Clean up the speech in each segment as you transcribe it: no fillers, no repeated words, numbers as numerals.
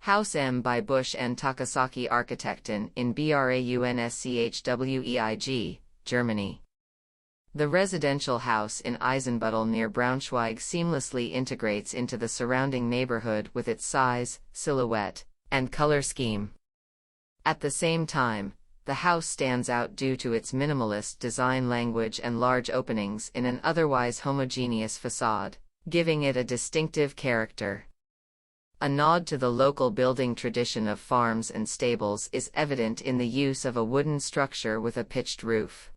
Haus M by Busch and Takasaki Architekten in Braunschweig, Germany. The residential house in Isenbüttel near Braunschweig seamlessly integrates into the surrounding neighborhood with its size, silhouette, and color scheme. At the same time, the house stands out due to its minimalist design language and large openings in an otherwise homogeneous facade, giving it a distinctive character. A nod to the local building tradition of farms and stables is evident in the use of a wooden structure with a pitched roof.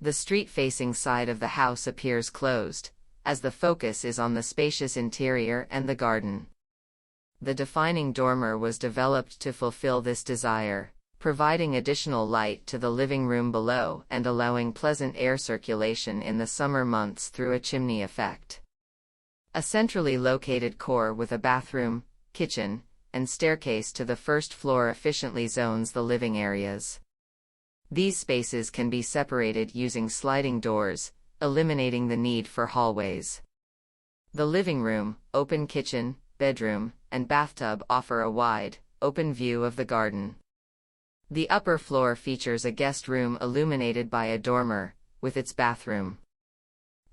The street-facing side of the house appears closed, as the focus is on the spacious interior and the garden. The defining dormer was developed to fulfill this desire, providing additional light to the living room below and allowing pleasant air circulation in the summer months through a chimney effect. A centrally located core with a bathroom, kitchen, and staircase to the first floor efficiently zones the living areas. These spaces can be separated using sliding doors, eliminating the need for hallways. The living room, open kitchen, bedroom, and bathtub offer a wide, open view of the garden. The upper floor features a guest room illuminated by a dormer, with its bathroom.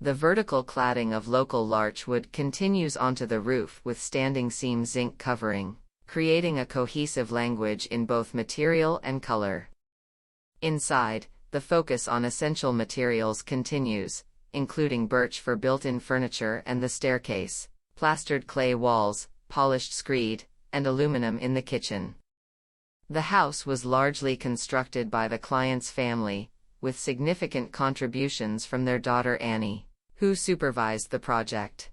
The vertical cladding of local larch wood continues onto the roof with standing seam zinc covering, creating a cohesive language in both material and color. Inside, the focus on essential materials continues, including birch for built-in furniture and the staircase, plastered clay walls, polished screed, and aluminum in the kitchen. The house was largely constructed by the client's family, with significant contributions from their daughter Annie, who supervised the project.